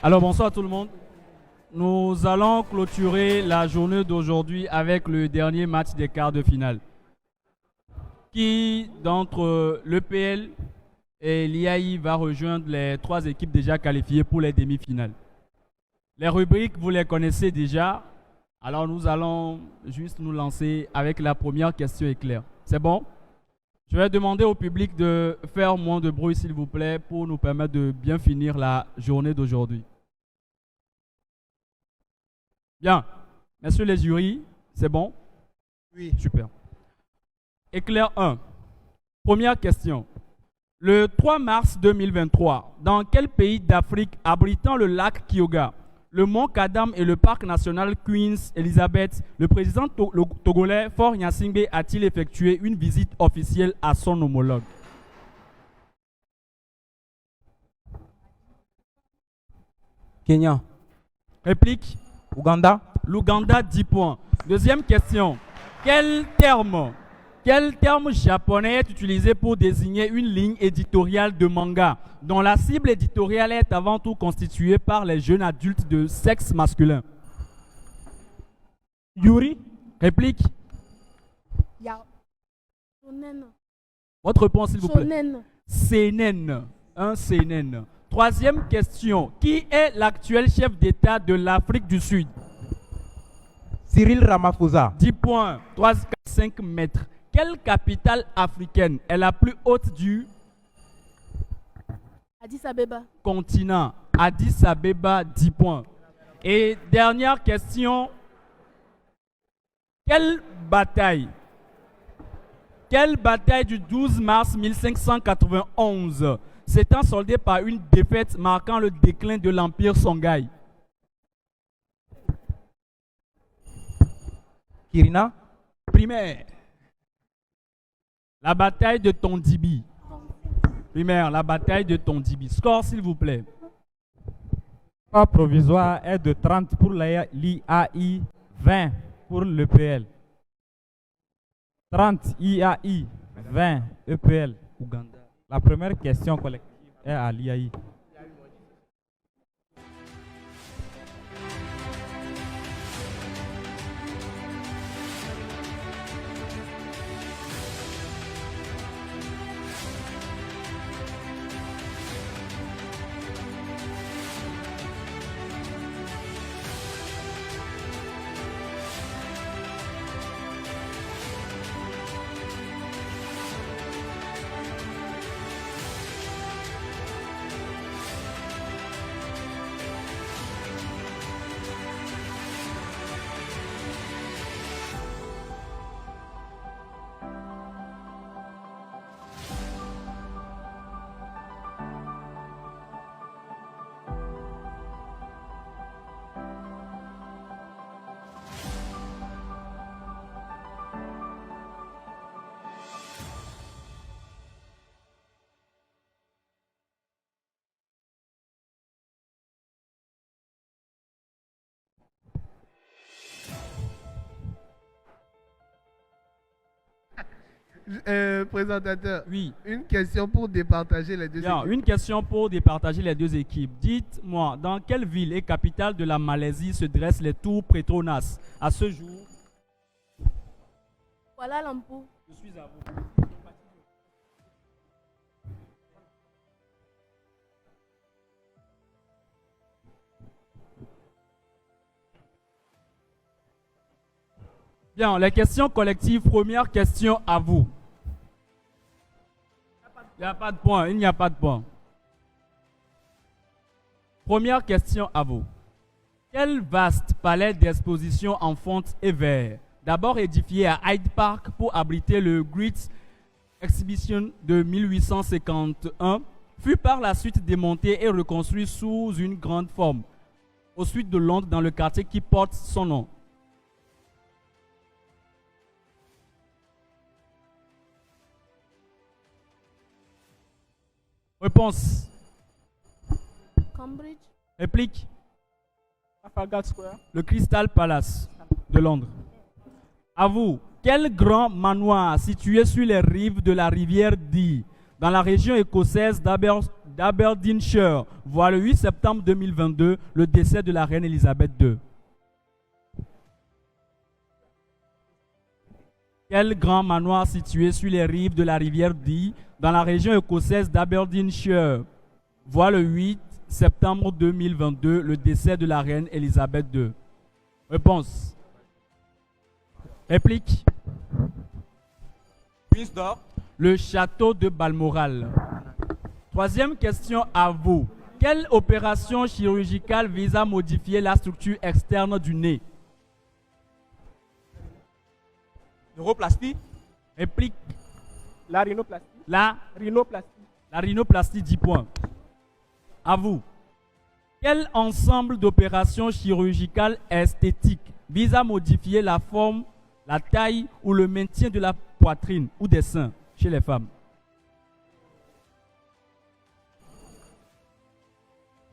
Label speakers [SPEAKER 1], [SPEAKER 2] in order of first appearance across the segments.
[SPEAKER 1] Alors bonsoir tout le monde. Nous allons clôturer la journée d'aujourd'hui avec le dernier match des quarts de finale. Qui d'entre l'EPL et l'IAI va rejoindre les trois équipes déjà qualifiées pour les demi-finales? Les rubriques, vous les connaissez déjà. Alors nous allons juste nous lancer avec la première question éclair. C'est bon? Je vais demander au public de faire moins de bruit s'il vous plaît pour nous permettre de bien finir la journée d'aujourd'hui. Bien. Messieurs les jurys, c'est bon?
[SPEAKER 2] Oui.
[SPEAKER 1] Super. Éclair 1. Première question. Le 3 mars 2023, dans quel pays d'Afrique abritant le lac Kyoga, le mont Kadam et le parc national Queen Elizabeth, le président togolais Faure Gnassingbé a-t-il effectué une visite officielle à son homologue?
[SPEAKER 2] Kenya.
[SPEAKER 1] Réplique.
[SPEAKER 2] Ouganda.
[SPEAKER 1] L'Ouganda, 10 points. Deuxième question. Quel terme japonais est utilisé pour désigner une ligne éditoriale de manga dont la cible éditoriale est avant tout constituée par les jeunes adultes de sexe masculin?
[SPEAKER 2] Yuri.
[SPEAKER 1] Réplique.
[SPEAKER 3] Shonen.
[SPEAKER 1] Votre réponse, s'il vous plaît.
[SPEAKER 3] Shonen.
[SPEAKER 1] Seinen. Un seinen. Troisième question. Qui est l'actuel chef d'État de l'Afrique du Sud?
[SPEAKER 2] Cyril Ramaphosa.
[SPEAKER 1] 10 points. 3, 4, 5 mètres. Quelle capitale africaine est la plus haute du
[SPEAKER 3] Addis Abeba.
[SPEAKER 1] continent? Addis Abeba, 10 points. Et dernière question. Quelle bataille du 12 mars 1591 s'étant soldée par une défaite marquant le déclin de l'Empire Songhai?
[SPEAKER 2] Kirina.
[SPEAKER 1] Primaire. La bataille de Tondibi. Primaire, la bataille de Tondibi. Score, s'il vous plaît.
[SPEAKER 4] Le score provisoire est de 30 pour l'IAI, 20 pour l'EPL. 30 IAI, 20 EPL. Ouganda. La première question collective est à l'IAI.
[SPEAKER 2] Présentateur.
[SPEAKER 1] Oui.
[SPEAKER 2] Une question pour départager les deux
[SPEAKER 1] Bien,
[SPEAKER 2] équipes.
[SPEAKER 1] une question pour départager les deux équipes. Dites-moi, dans quelle ville et capitale de la Malaisie se dressent les tours Petronas à ce jour?
[SPEAKER 3] Kuala Lumpur.
[SPEAKER 1] Je suis à vous. Bien, les questions collectives. Première question à vous. Il n'y a pas de point, il n'y a pas de point. Première question à vous. Quel vaste palais d'exposition en fonte et verre, d'abord édifié à Hyde Park pour abriter le Great Exhibition de 1851, fut par la suite démonté et reconstruit sous une grande forme, au sud de Londres, dans le quartier qui porte son nom? Réponse.
[SPEAKER 3] Cambridge.
[SPEAKER 1] Réplique.
[SPEAKER 4] Trafalgar Square.
[SPEAKER 1] Le Crystal Palace de Londres. À vous. Quel grand manoir situé sur les rives de la rivière Dee, dans la région écossaise d'Aberdeenshire voit le 8 septembre 2022 le décès de la reine Elisabeth II? Quel grand manoir situé sur les rives de la rivière Dee, dans la région écossaise d'Aberdeenshire, voit le 8 septembre 2022 le décès de la reine Elisabeth II? Réponse. Réplique.
[SPEAKER 2] Windsor.
[SPEAKER 1] Le château de Balmoral. Troisième question à vous. Quelle opération chirurgicale vise à modifier la structure externe du nez?
[SPEAKER 2] Neuroplastie.
[SPEAKER 1] Réplique.
[SPEAKER 2] La rhinoplastie.
[SPEAKER 1] La
[SPEAKER 2] Rhinoplastie.
[SPEAKER 1] rhinoplastie, 10 points. À vous. Quel ensemble d'opérations chirurgicales esthétiques vise à modifier la forme, la taille ou le maintien de la poitrine ou des seins chez les femmes?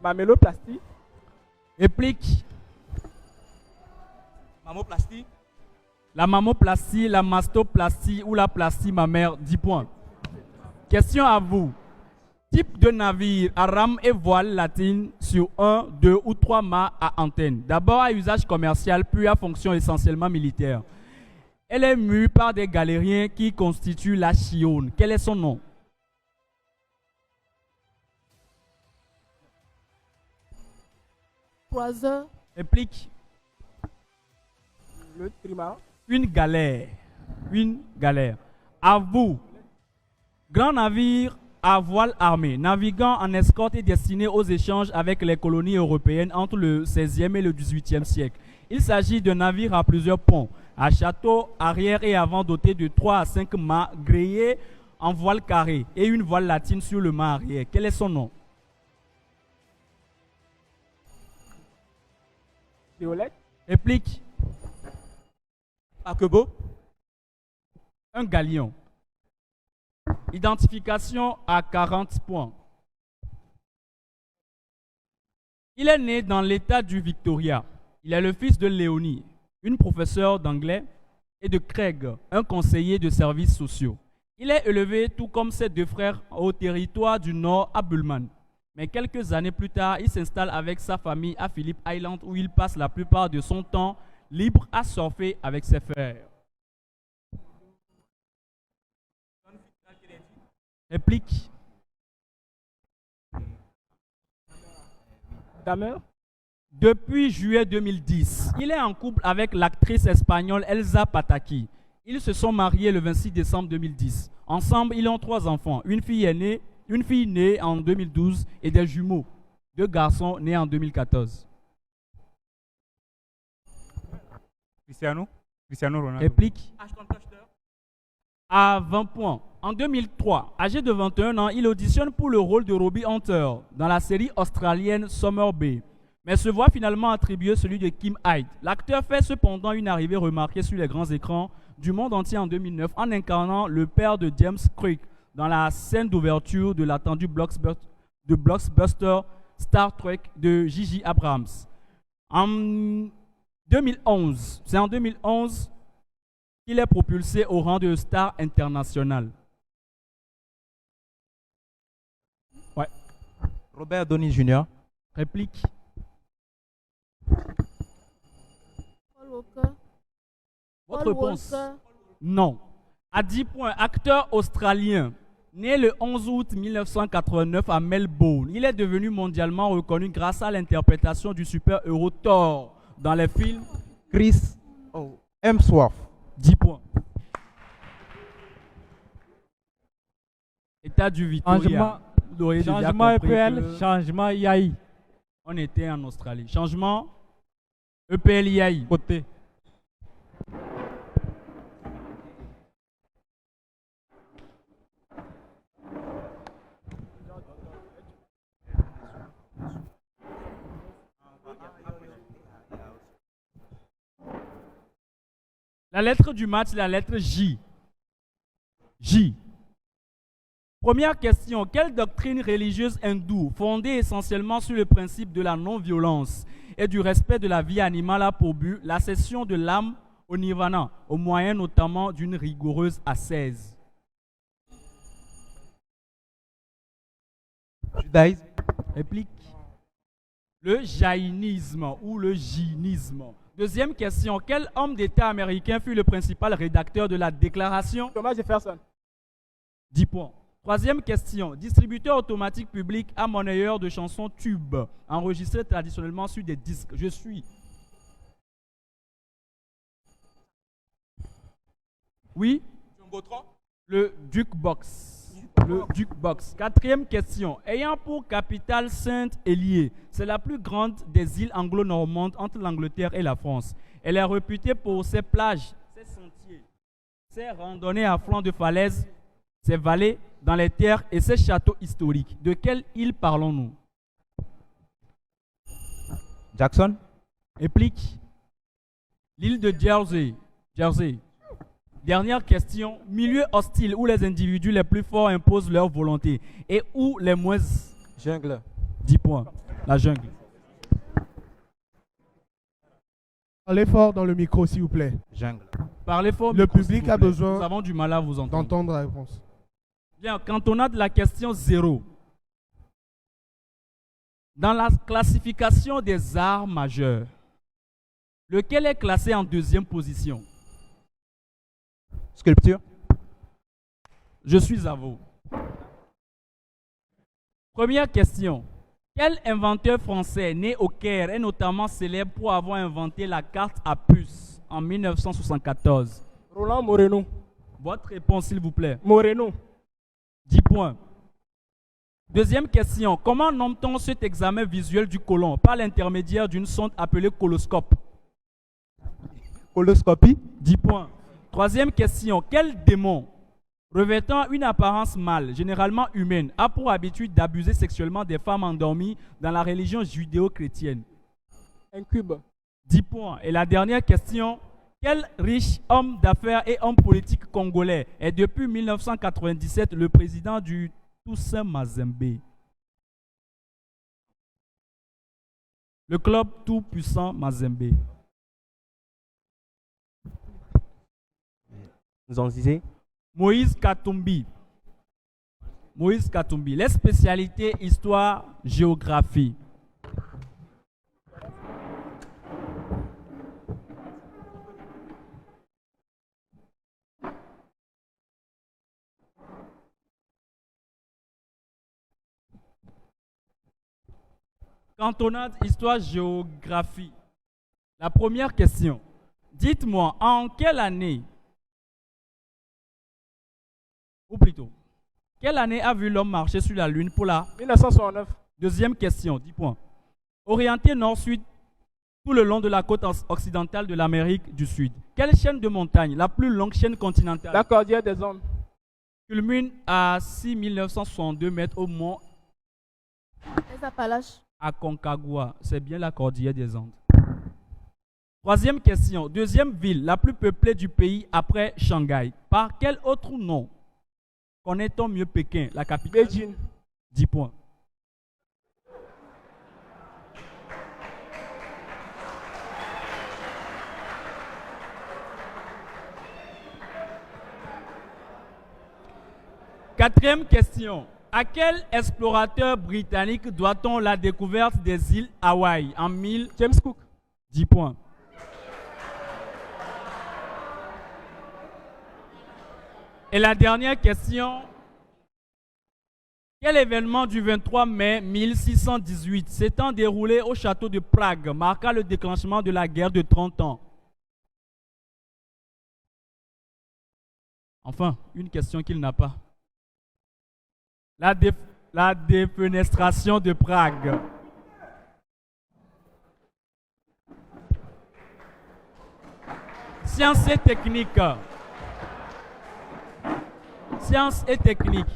[SPEAKER 2] Mamméloplastie.
[SPEAKER 1] Réplique.
[SPEAKER 2] Mammoplastie.
[SPEAKER 1] La mammoplastie, la mastoplastie ou la plastie mammaire, 10 points. Question à vous. Type de navire à rame et voile latine sur 1, 2 ou 3 mâts à antenne. D'abord à usage commercial, puis à fonction essentiellement militaire. Elle est mue par des galériens qui constituent la Chione. Quel est son nom?
[SPEAKER 3] Croiseur.
[SPEAKER 1] Réplique.
[SPEAKER 2] Le trimaran.
[SPEAKER 1] Une galère. Une galère. À vous. Grand navire à voile armé, naviguant en escorte et destiné aux échanges avec les colonies européennes entre le XVIe et le XVIIIe siècle. Il s'agit d'un navire à plusieurs ponts, à château arrière et avant doté de 3 à 5 mâts grillés en voile carré et une voile latine sur le mât arrière. Quel est son nom?
[SPEAKER 2] Violette.
[SPEAKER 1] Réplique.
[SPEAKER 2] Paquebot.
[SPEAKER 1] Un galion. Identification à 40 points. Il est né dans l'État du Victoria. Il est le fils de Léonie, une professeure d'anglais, et de Craig, un conseiller de services sociaux. Il est élevé, tout comme ses deux frères, au territoire du Nord à Bullman. Mais quelques années plus tard, il s'installe avec sa famille à Phillip Island où il passe la plupart de son temps libre à surfer avec ses frères. Réplique.
[SPEAKER 2] Damer.
[SPEAKER 1] Depuis juillet 2010, il est en couple avec l'actrice espagnole Elsa Pataki. Ils se sont mariés le 26 décembre 2010. Ensemble, ils ont 3 enfants. Une fille née en 2012 et des jumeaux. 2 garçons nés en 2014.
[SPEAKER 4] Cristiano Ronaldo.
[SPEAKER 1] Réplique. À 20 points. En 2003, âgé de 21 ans, il auditionne pour le rôle de Robbie Hunter dans la série australienne Summer Bay, mais se voit finalement attribuer celui de Kim Hyde. L'acteur fait cependant une arrivée remarquée sur les grands écrans du monde entier en 2009 en incarnant le père de James Craig dans la scène d'ouverture de l'attendu blockbuster Star Trek de J.J. Abrams. En 2011, c'est en 2011 qu'il est propulsé au rang de star international. Ouais.
[SPEAKER 2] Robert Downey Jr.
[SPEAKER 1] Réplique.
[SPEAKER 3] Paul Walker.
[SPEAKER 1] Votre
[SPEAKER 3] Paul
[SPEAKER 1] réponse?
[SPEAKER 3] Walker.
[SPEAKER 1] Non. À 10 points, acteur australien, né le 11 août 1989 à Melbourne. Il est devenu mondialement reconnu grâce à l'interprétation du super-héros Thor dans les films
[SPEAKER 2] Chris Hemsworth.
[SPEAKER 1] 10 points. État du Victoria. Vous auriez déjà
[SPEAKER 4] Changement
[SPEAKER 1] compris
[SPEAKER 4] EPL,
[SPEAKER 1] que
[SPEAKER 4] changement IAI.
[SPEAKER 1] on était en Australie. Changement EPL IAI.
[SPEAKER 4] Côté.
[SPEAKER 1] La lettre du match, la lettre J. J. Première question. Quelle doctrine religieuse hindoue, fondée essentiellement sur le principe de la non-violence et du respect de la vie animale, a pour but la cession de l'âme au nirvana, au moyen notamment d'une rigoureuse ascèse?
[SPEAKER 2] Judaïsme.
[SPEAKER 1] Réplique. Le jaïnisme ou le jinisme. Deuxième question. Quel homme d'État américain fut le principal rédacteur de la déclaration?
[SPEAKER 2] Thomas Jefferson.
[SPEAKER 1] 10 points. Troisième question. Distributeur automatique public à monnayeur de chansons tubes, enregistrées traditionnellement sur des disques. Je suis. Oui? Le jukebox. Le jukebox. Quatrième question. Ayant pour capitale Sainte-Hélier, c'est la plus grande des îles anglo-normandes entre l'Angleterre et la France. Elle est réputée pour ses plages, ses sentiers, ses randonnées à flanc de falaise, ses vallées dans les terres et ses châteaux historiques. De quelle île parlons-nous?
[SPEAKER 2] Jackson.
[SPEAKER 1] Réplique. L'île de Jersey. Jersey. Dernière question. Milieu hostile où les individus les plus forts imposent leur volonté et où les moins...
[SPEAKER 2] Jungle.
[SPEAKER 1] 10 points. La jungle.
[SPEAKER 5] Parlez fort dans le micro, s'il vous plaît.
[SPEAKER 2] Jungle.
[SPEAKER 1] Parlez fort.
[SPEAKER 5] Le
[SPEAKER 1] micro,
[SPEAKER 5] public
[SPEAKER 1] s'il vous
[SPEAKER 5] a
[SPEAKER 1] plaît.
[SPEAKER 5] besoin
[SPEAKER 1] Nous avons du mal à vous entendre.
[SPEAKER 5] d'entendre la réponse.
[SPEAKER 1] Bien, quand on a de la question 0, dans la classification des arts majeurs, lequel est classé en deuxième position?
[SPEAKER 2] Sculpture.
[SPEAKER 1] Je suis à vous. Première question. Quel inventeur français né au Caire est notamment célèbre pour avoir inventé la carte à puce en 1974?
[SPEAKER 2] Roland Moreno.
[SPEAKER 1] Votre réponse, s'il vous plaît.
[SPEAKER 2] Moreno.
[SPEAKER 1] 10 points. Deuxième question. Comment nomme-t-on cet examen visuel du côlon par l'intermédiaire d'une sonde appelée coloscope?
[SPEAKER 2] Coloscopie.
[SPEAKER 1] 10 points. Troisième question. Quel démon, revêtant une apparence mâle, généralement humaine, a pour habitude d'abuser sexuellement des femmes endormies dans la religion judéo-chrétienne?
[SPEAKER 2] Incube.
[SPEAKER 1] 10 points. Et la dernière question. Quel riche homme d'affaires et homme politique congolais est depuis 1997 le président du Toussaint Mazembe? Le club tout-puissant Mazembe.
[SPEAKER 2] Nous en disait.
[SPEAKER 1] Moïse Katumbi. Moïse Katumbi. Les spécialités histoire, géographie. Cantonade, histoire, géographie. La première question. Dites-moi, en quelle année, ou plutôt, quelle année a vu l'homme marcher sur la Lune pour la
[SPEAKER 2] 1969.
[SPEAKER 1] deuxième question, 10 points. Orienté nord-sud tout le long de la côte occidentale de l'Amérique du Sud. Quelle chaîne de montagne, la plus longue chaîne continentale,
[SPEAKER 2] La cordillère des Andes.
[SPEAKER 1] culmine à 6962 mètres au mont
[SPEAKER 3] Les Appalaches.
[SPEAKER 1] Aconcagua? C'est bien la cordillère des Andes. Troisième question. Deuxième ville la plus peuplée du pays après Shanghai. Par quel autre nom connaît-on mieux Pékin, la capitale?
[SPEAKER 2] Beijing.
[SPEAKER 1] 10 points. Quatrième question. À quel explorateur britannique doit-on la découverte des îles Hawaï en 1000?
[SPEAKER 2] James Cook.
[SPEAKER 1] 10 points. Et la dernière question. Quel événement du 23 mai 1618 s'étant déroulé au château de Prague marqua le déclenchement de la guerre de 30 ans? Enfin, une question qu'il n'a pas. La défenestration de Prague. Sciences et techniques. Sciences et techniques.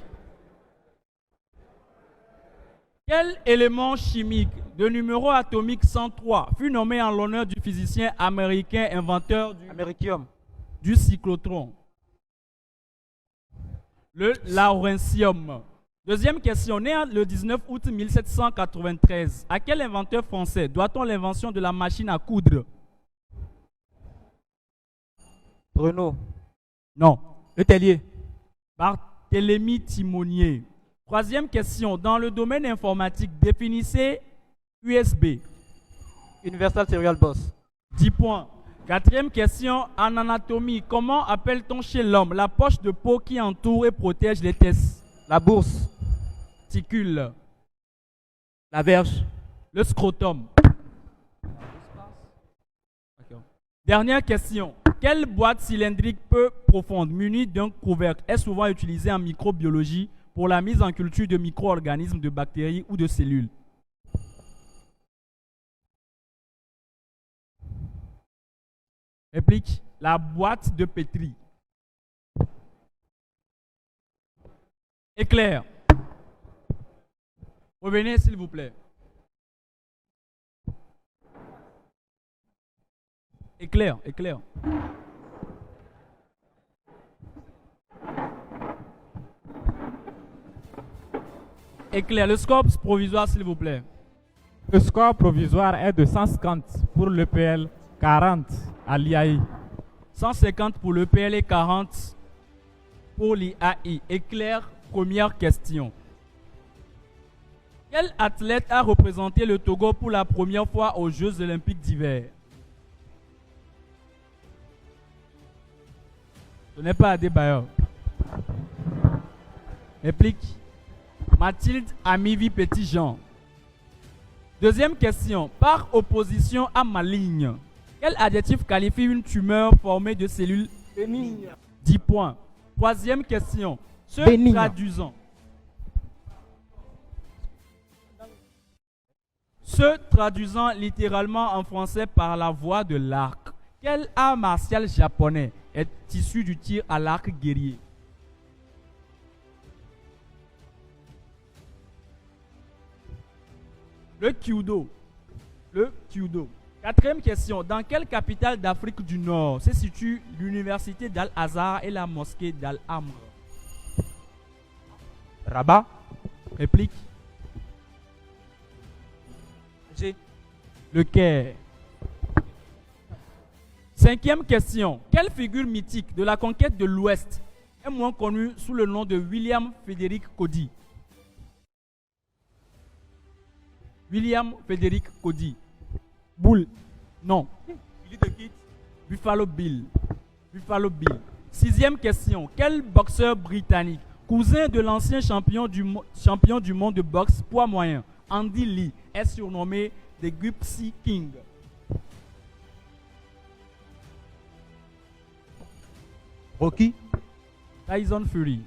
[SPEAKER 1] Quel élément chimique de numéro atomique 103 fut nommé en l'honneur du physicien américain inventeur
[SPEAKER 2] Americium.
[SPEAKER 1] du cyclotron? Le laurentium. Deuxième question. Né le 19 août 1793, à quel inventeur français doit-on l'invention de la machine à coudre?
[SPEAKER 2] Renault.
[SPEAKER 1] Non.
[SPEAKER 2] Le Tellier.
[SPEAKER 1] Barthélemy Timonier. Troisième question. Dans le domaine informatique, définissez USB.
[SPEAKER 2] Universal Serial Bus.
[SPEAKER 1] 10 points. Quatrième question. En anatomie, comment appelle-t-on chez l'homme la poche de peau qui entoure et protège les testes?
[SPEAKER 2] La bourse.
[SPEAKER 1] Testicule.
[SPEAKER 2] La verge.
[SPEAKER 1] Le scrotum. D'accord. Dernière question. Quelle boîte cylindrique peu profonde, munie d'un couvercle, est souvent utilisée en microbiologie pour la mise en culture de micro-organismes, de bactéries ou de cellules? Réplique. La boîte de pétri. Éclair. Revenez s'il vous plaît. Éclair, éclair. Éclair. Le score provisoire s'il vous plaît.
[SPEAKER 4] Le score provisoire est de 150 pour l'EPL, 40 à l'IAI.
[SPEAKER 1] 150 pour le PL et 40 pour l'IAI. Éclair, première question. Quel athlète a représenté le Togo pour la première fois aux Jeux olympiques d'hiver? Ce n'est pas Adebayor. Réplique. Mathilde Amivi Petit-Jean. Deuxième question. Par opposition à maligne, quel adjectif qualifie une tumeur formée de cellules
[SPEAKER 2] Bénigne.
[SPEAKER 1] 10 points. Troisième question. Se
[SPEAKER 2] Bénigne.
[SPEAKER 1] traduisant. Se traduisant littéralement en français par la voie de l'arc. Quel art martial japonais est issu du tir à l'arc guerrier? Le Kyudo. Le Kyudo. Quatrième question. Dans quelle capitale d'Afrique du Nord se situe l'université d'Al-Azhar et la mosquée d'Al-Amr?
[SPEAKER 2] Rabat.
[SPEAKER 1] Réplique.
[SPEAKER 2] G.
[SPEAKER 1] Le Caire. Cinquième question. Quelle figure mythique de la conquête de l'Ouest est moins connue sous le nom de William Frederick Cody? William Frederick Cody.
[SPEAKER 2] Boule.
[SPEAKER 1] Non. Buffalo Bill. Buffalo Bill. Sixième question. Quel boxeur britannique, cousin de l'ancien champion du monde de boxe poids moyen, Andy Lee, est surnommé The Gypsy King?
[SPEAKER 2] Rocky.
[SPEAKER 1] Tyson Fury.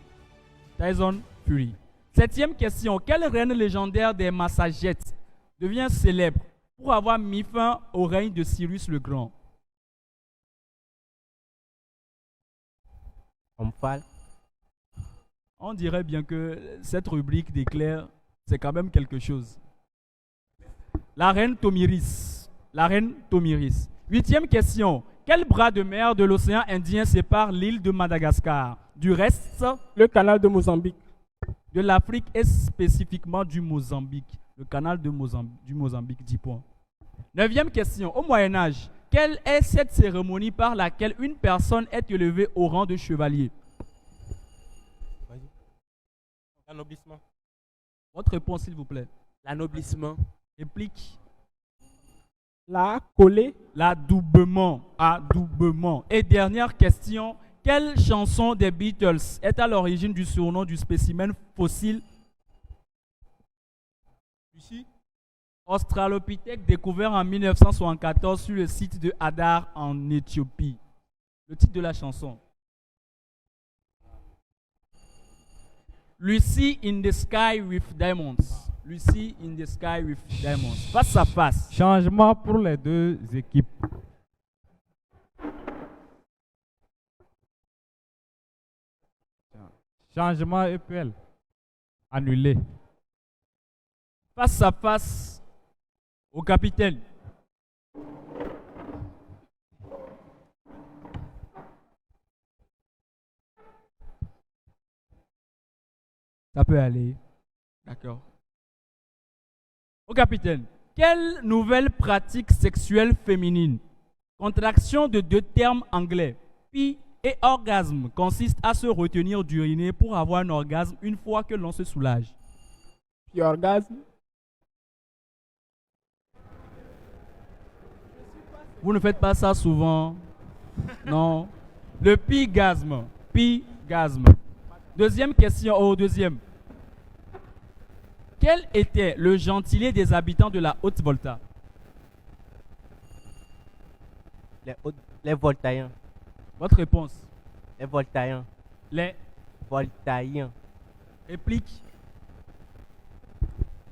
[SPEAKER 1] Tyson Fury. Septième question. Quelle reine légendaire des Massagettes devient célèbre pour avoir mis fin au règne de Cyrus le Grand?
[SPEAKER 2] Omphale.
[SPEAKER 1] On dirait bien que cette rubrique d'éclair, c'est quand même quelque chose. La reine Tomiris. La reine Tomiris. Huitième question. Quel bras de mer de l'océan Indien sépare l'île de Madagascar du reste
[SPEAKER 2] Le canal de Mozambique.
[SPEAKER 1] de l'Afrique et spécifiquement du Mozambique? Le canal de du Mozambique, 10 points. Neuvième question. Au Moyen-Âge, quelle est cette cérémonie par laquelle une personne est élevée au rang de chevalier?
[SPEAKER 2] L'anoblissement.
[SPEAKER 1] Votre réponse, s'il vous plaît.
[SPEAKER 2] L'anoblissement.
[SPEAKER 1] Réplique.
[SPEAKER 2] La collée.
[SPEAKER 1] L'adoubement. Adoubement. Et dernière question. Quelle chanson des Beatles est à l'origine du surnom du spécimen fossile
[SPEAKER 2] Lucie.
[SPEAKER 1] Australopithèque découvert en 1974 sur le site de Hadar en Éthiopie? Le titre de la chanson. Lucy in the Sky with Diamonds. Lucy in the Sky with Diamonds. Face à face.
[SPEAKER 4] Changement pour les deux équipes. Changement EPL. Annulé.
[SPEAKER 1] Face à face au capitaine. Ça peut aller. D'accord. Au capitaine, quelle nouvelle pratique sexuelle féminine, contraction de deux termes anglais, Et orgasme consiste à se retenir d'uriner pour avoir un orgasme une fois que l'on se soulage.
[SPEAKER 2] Puis orgasme.
[SPEAKER 1] Vous ne faites pas ça souvent. Non. Le pigasme. Pigasme. Deuxième question. Oh, deuxième. Quel était le gentilé des habitants de la Haute-Volta?
[SPEAKER 6] Les Voltaïens.
[SPEAKER 1] Votre réponse.
[SPEAKER 6] Les Voltaïens.
[SPEAKER 1] Les
[SPEAKER 6] Voltaïens.
[SPEAKER 1] répliques.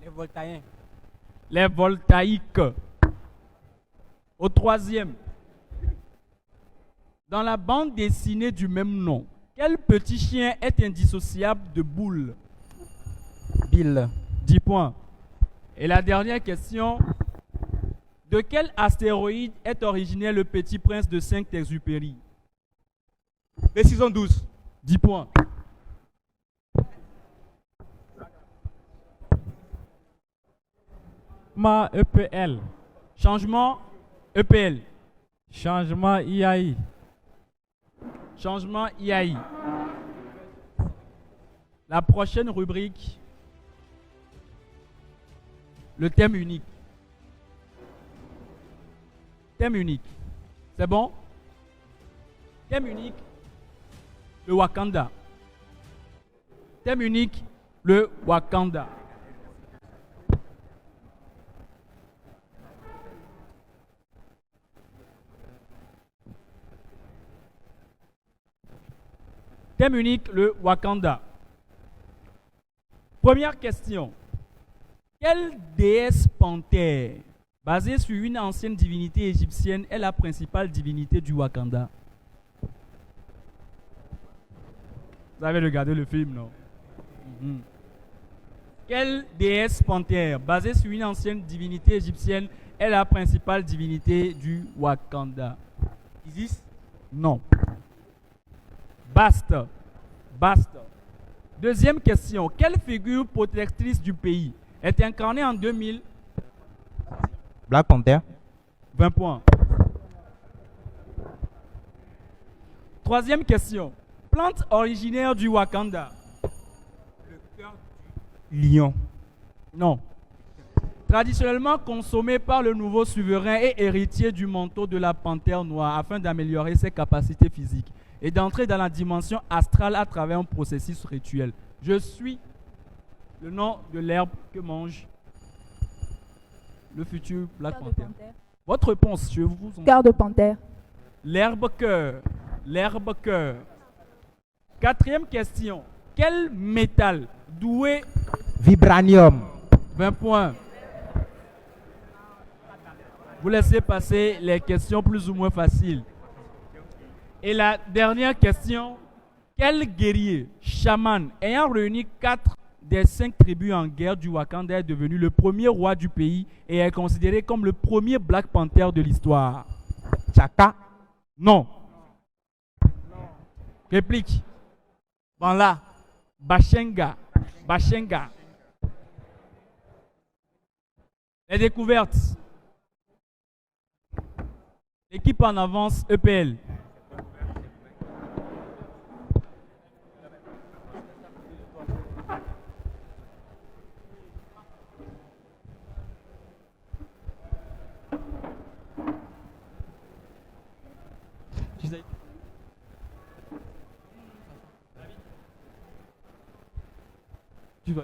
[SPEAKER 6] Les Voltaïens.
[SPEAKER 1] Les voltaïques. Au troisième. Dans la bande dessinée du même nom, quel petit chien est indissociable de Boule?
[SPEAKER 6] Bill.
[SPEAKER 1] 10 points. Et la dernière question. De quel astéroïde est originaire le Petit Prince de Saint-Exupéry?
[SPEAKER 2] B612.
[SPEAKER 1] 10 points.
[SPEAKER 4] Ma EPL.
[SPEAKER 1] Changement EPL.
[SPEAKER 4] Changement IAI.
[SPEAKER 1] Changement IAI. La prochaine rubrique. Le thème unique. Thème unique. C'est bon? Thème unique. Le Wakanda. Thème unique. Le Wakanda. Thème unique, le Wakanda. Première question. Quelle déesse panthère, basée sur une ancienne divinité égyptienne, est la principale divinité du Wakanda? Vous avez regardé le film, non? Quelle déesse panthère, basée sur une ancienne divinité égyptienne, est la principale divinité du Wakanda?
[SPEAKER 2] Isis.
[SPEAKER 1] Non. Basta. Basta. Deuxième question. Quelle figure protectrice du pays est incarnée en 2000?
[SPEAKER 6] Black Panther.
[SPEAKER 1] 20 points. Troisième question. Plante originaire du Wakanda?
[SPEAKER 6] Lion.
[SPEAKER 1] Non. Traditionnellement consommée par le nouveau souverain et héritier du manteau de la panthère noire afin d'améliorer ses capacités physiques et d'entrer dans la dimension astrale à travers un processus rituel. Je suis le nom de l'herbe que mange le futur Black
[SPEAKER 3] Cœur de
[SPEAKER 1] Panther.
[SPEAKER 3] panthère.
[SPEAKER 1] Votre réponse, je vous en...
[SPEAKER 3] Cœur de panthère.
[SPEAKER 1] L'herbe cœur. L'herbe cœur. Quatrième question. Quel métal doué...
[SPEAKER 6] Vibranium.
[SPEAKER 1] 20 points. Vous laissez passer les questions plus ou moins faciles. Et la dernière question. Quel guerrier, chaman, ayant réuni 4 des 5 tribus en guerre du Wakanda est devenu le premier roi du pays et est considéré comme le premier Black Panther de l'histoire?
[SPEAKER 6] Chaka.
[SPEAKER 1] Non. Réplique. Banla. Bashenga. Bashenga. Les découvertes. L'équipe en avance EPL. Tu vas.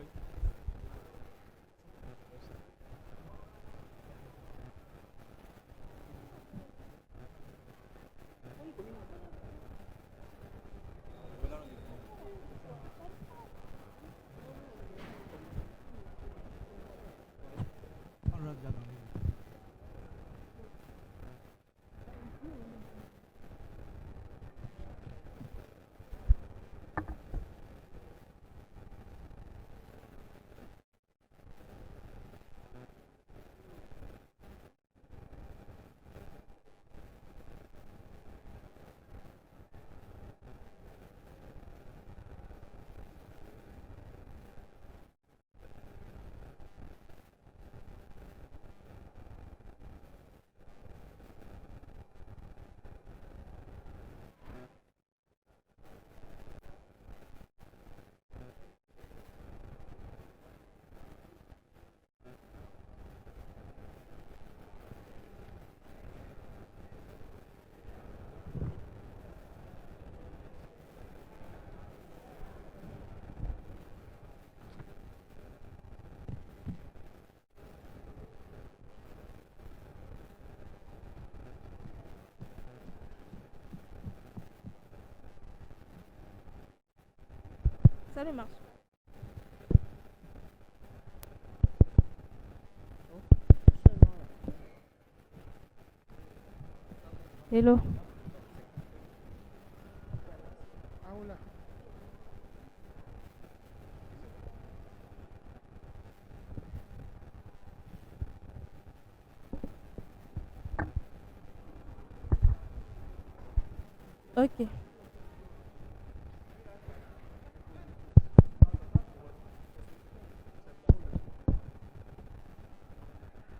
[SPEAKER 3] Salut Marc. Hello. Ok.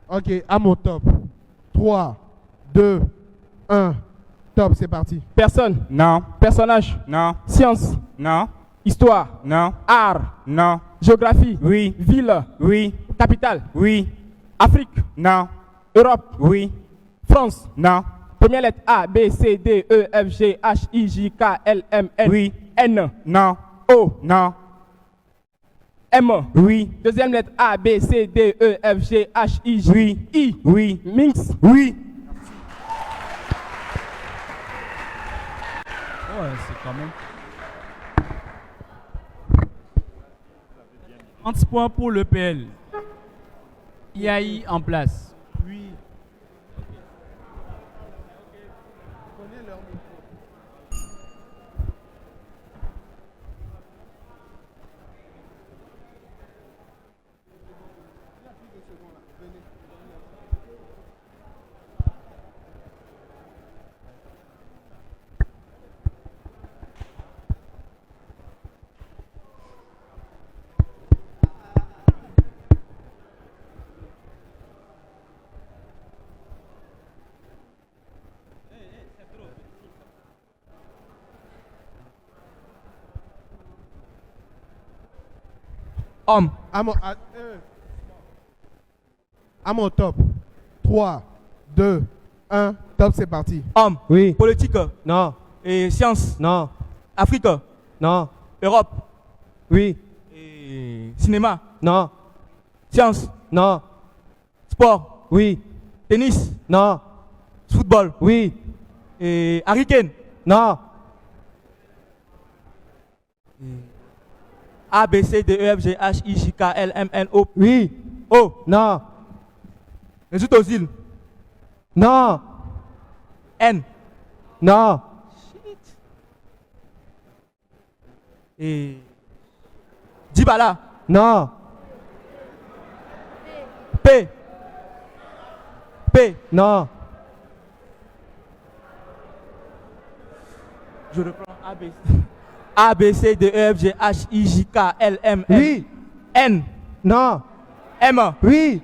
[SPEAKER 5] Ok, à mon top. 3, 2, 1. Top, c'est parti.
[SPEAKER 2] Personne.
[SPEAKER 6] Non.
[SPEAKER 2] Personnage.
[SPEAKER 6] Non.
[SPEAKER 2] Science.
[SPEAKER 6] Non.
[SPEAKER 2] Histoire.
[SPEAKER 6] Non.
[SPEAKER 2] Art.
[SPEAKER 6] Non.
[SPEAKER 2] Géographie.
[SPEAKER 6] Oui.
[SPEAKER 2] Ville.
[SPEAKER 6] Oui.
[SPEAKER 2] Capitale.
[SPEAKER 6] Oui.
[SPEAKER 2] Afrique.
[SPEAKER 6] Non.
[SPEAKER 2] Europe.
[SPEAKER 6] Oui.
[SPEAKER 2] France.
[SPEAKER 6] Non.
[SPEAKER 2] Première lettre A, B, C, D, E, F, G, H, I, J, K, L, M, N.
[SPEAKER 6] Oui.
[SPEAKER 2] N.
[SPEAKER 6] Non.
[SPEAKER 2] O.
[SPEAKER 6] Non.
[SPEAKER 2] M.
[SPEAKER 6] Oui.
[SPEAKER 2] Deuxième lettre A, B, C, D, E, F, G, H, I, J.
[SPEAKER 6] Oui.
[SPEAKER 2] I.
[SPEAKER 6] Oui.
[SPEAKER 2] Minx.
[SPEAKER 6] Oui.
[SPEAKER 1] Ouais, c'est quand même. 30 points pour l'EPL. IAI en place.
[SPEAKER 5] Oui.
[SPEAKER 2] Homme.
[SPEAKER 5] À mon top. 3, 2, 1. Top, c'est parti.
[SPEAKER 2] Homme.
[SPEAKER 6] Oui.
[SPEAKER 2] Politique.
[SPEAKER 6] Non.
[SPEAKER 2] Et science.
[SPEAKER 6] Non.
[SPEAKER 2] Afrique.
[SPEAKER 6] Non.
[SPEAKER 2] Europe.
[SPEAKER 6] Oui.
[SPEAKER 2] Et cinéma.
[SPEAKER 6] Non.
[SPEAKER 2] Science.
[SPEAKER 6] Non.
[SPEAKER 2] Sport.
[SPEAKER 6] Oui.
[SPEAKER 2] Tennis.
[SPEAKER 6] Non.
[SPEAKER 2] Football.
[SPEAKER 6] Oui.
[SPEAKER 2] Et hurricane.
[SPEAKER 6] Non.
[SPEAKER 2] A, B, C, D, E, F, G, H, I, J, K, L, M, N, O.
[SPEAKER 6] Oui.
[SPEAKER 2] O.
[SPEAKER 6] Non.
[SPEAKER 2] Résultat aux îles.
[SPEAKER 6] Non.
[SPEAKER 2] N.
[SPEAKER 6] Non.
[SPEAKER 2] Et Djibala.
[SPEAKER 6] Non.
[SPEAKER 2] P. P.
[SPEAKER 6] Non.
[SPEAKER 2] Je reprends A, B. A, B, C, D, E, F, G, H, I, J, K, L, M, N.
[SPEAKER 6] Oui.
[SPEAKER 2] N.
[SPEAKER 6] Non.
[SPEAKER 2] M.
[SPEAKER 6] Oui.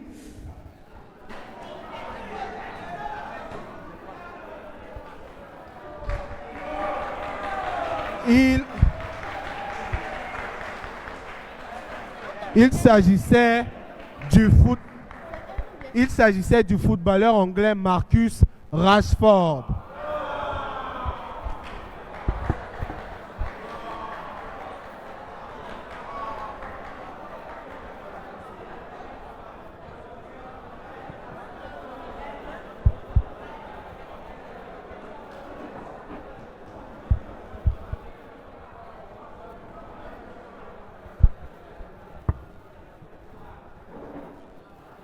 [SPEAKER 5] Il s'agissait du foot. Il s'agissait du footballeur anglais Marcus Rashford.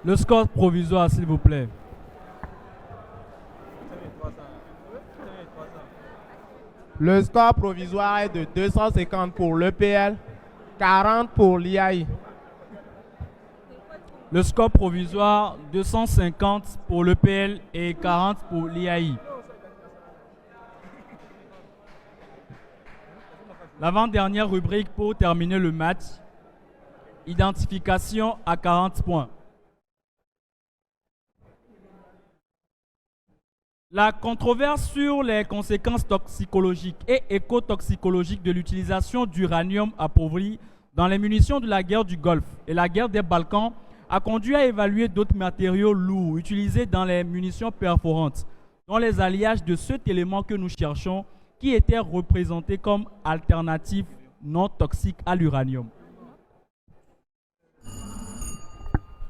[SPEAKER 1] Le score provisoire, s'il vous plaît.
[SPEAKER 7] Le score provisoire est de 250 pour l'EPL, 40 pour l'IAI.
[SPEAKER 1] Le score provisoire, 250 pour l'EPL et 40 pour l'IAI. L'avant-dernière rubrique pour terminer le match. Identification à 40 points. La controverse sur les conséquences toxicologiques et écotoxicologiques de l'utilisation d'uranium appauvri dans les munitions de la guerre du Golfe et la guerre des Balkans a conduit à évaluer d'autres matériaux lourds utilisés dans les munitions perforantes, dont les alliages de cet élément que nous cherchons, qui était représenté comme alternative non toxique à l'uranium.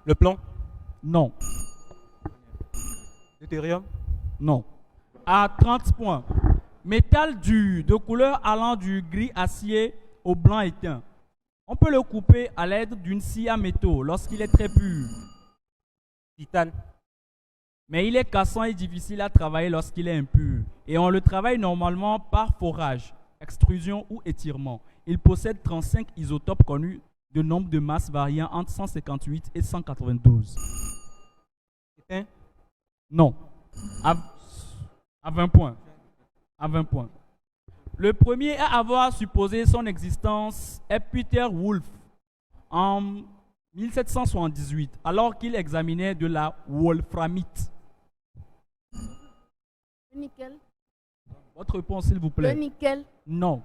[SPEAKER 2] Le plomb.
[SPEAKER 1] Non.
[SPEAKER 2] Deutérium.
[SPEAKER 1] Non. À 30 points. Métal dur de couleur allant du gris acier au blanc éteint. On peut le couper à l'aide d'une scie à métaux lorsqu'il est très pur.
[SPEAKER 6] Titane.
[SPEAKER 1] Mais il est cassant et difficile à travailler lorsqu'il est impur. Et on le travaille normalement par forage, extrusion ou étirement. Il possède 35 isotopes connus de nombre de masses variant entre 158 et 192.
[SPEAKER 6] Éteint.
[SPEAKER 1] Non. À 20 points. À 20 points. Le premier à avoir supposé son existence est Peter Wolf en 1778, alors qu'il examinait de la wolframite.
[SPEAKER 3] Le nickel.
[SPEAKER 1] Votre réponse, s'il vous plaît.
[SPEAKER 3] Le nickel.
[SPEAKER 1] Non.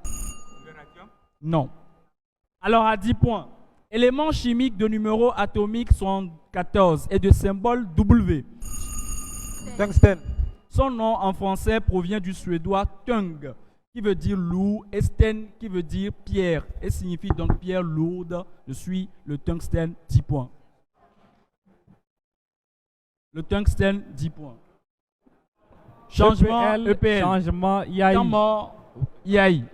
[SPEAKER 1] Non. Alors, à 10 points. Élément chimique de numéro atomique 74 et de symbole W.
[SPEAKER 6] Tungstène.
[SPEAKER 1] Son nom en français provient du suédois tung, qui veut dire loup, et sten, qui veut dire pierre, et signifie donc pierre lourde. Je suis le tungstène, 10 points. Le tungstène, 10 points. Changement EPL.
[SPEAKER 4] Changement IAI.
[SPEAKER 1] Temps mort, IAI.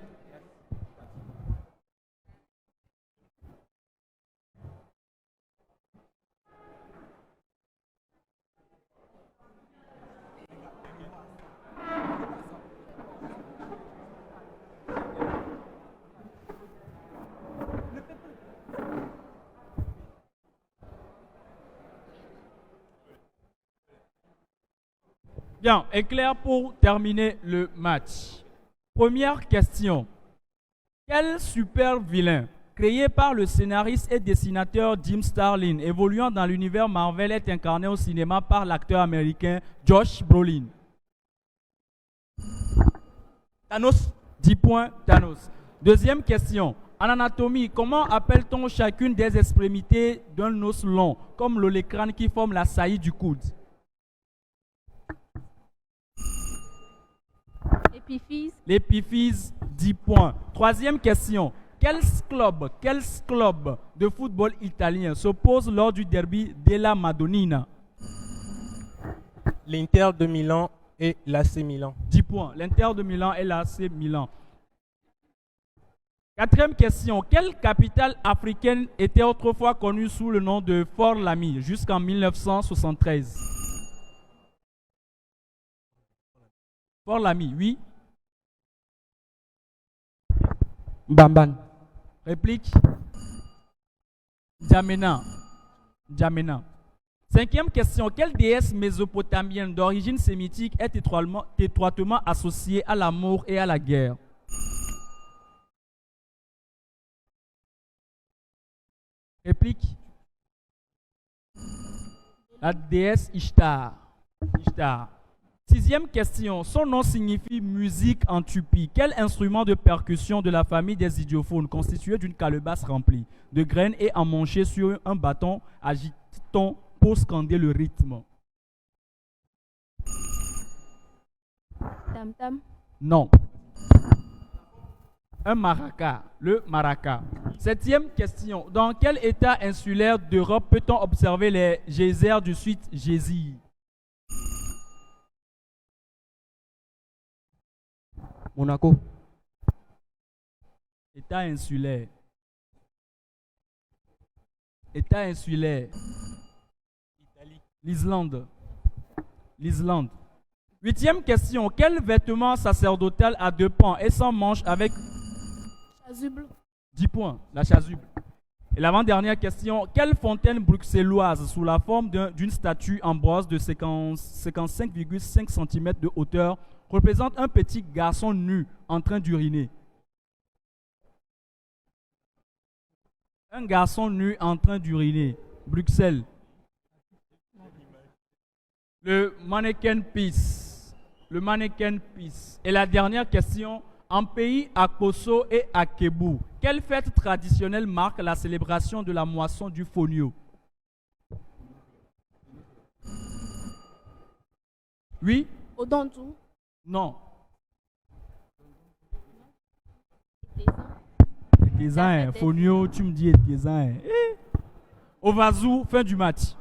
[SPEAKER 1] Bien, éclair pour terminer le match. Première question. Quel super vilain, créé par le scénariste et dessinateur Jim Starlin, évoluant dans l'univers Marvel, est incarné au cinéma par l'acteur américain Josh Brolin?
[SPEAKER 6] Thanos.
[SPEAKER 1] 10 points, Thanos. Deuxième question. En anatomie, comment appelle-t-on chacune des extrémités d'un os long, comme l'olécrane qui forme la saillie du coude?
[SPEAKER 3] Épiphyse.
[SPEAKER 1] L'épiphyse, 10 points. Troisième question. Quel club de football italien s'oppose lors du derby della Madonnina?
[SPEAKER 6] L'Inter de Milan et l'AC Milan.
[SPEAKER 1] 10 points. L'Inter de Milan et l'AC Milan. Quatrième question. Quelle capitale africaine était autrefois connue sous le nom de Fort Lamy jusqu'en 1973? Fort Lamy, oui.
[SPEAKER 2] Bamban.
[SPEAKER 1] Réplique. Djamena. Djamena. Cinquième question. Quelle déesse mésopotamienne d'origine sémitique est étroitement associée à l'amour et à la guerre? Réplique. La déesse Ishtar. Ishtar. Sixième question. Son nom signifie musique en tupi. Quel instrument de percussion de la famille des idiophones constitué d'une calebasse remplie de graines et emmanché sur un bâton agite-t-on pour scander le rythme?
[SPEAKER 3] Tam-tam.
[SPEAKER 1] Non. Un maraca. Le maraca. Septième question. Dans quel état insulaire d'Europe peut-on observer les geysers du site Geyser?
[SPEAKER 2] Monaco.
[SPEAKER 1] État insulaire. État insulaire. L'Islande. L'Islande. Huitième question. Quel vêtement sacerdotal a 2 pans et sans manches avec
[SPEAKER 3] Chasuble.
[SPEAKER 1] 10 points? La chasuble. Et l'avant-dernière question. Quelle fontaine bruxelloise sous la forme d'une statue en bronze de 55,5 cm de hauteur représente un petit garçon nu en train d'uriner? Un garçon nu en train d'uriner. Bruxelles. Le mannequin Peace. Le mannequin Peace. Et la dernière question. En pays Akoso et Akebu, quelle fête traditionnelle marque la célébration de la moisson du fonio? Oui?
[SPEAKER 3] Odontou.
[SPEAKER 1] Non.
[SPEAKER 3] Des
[SPEAKER 1] Fonio, tu me dis Tézin. Ovazu, fin du match.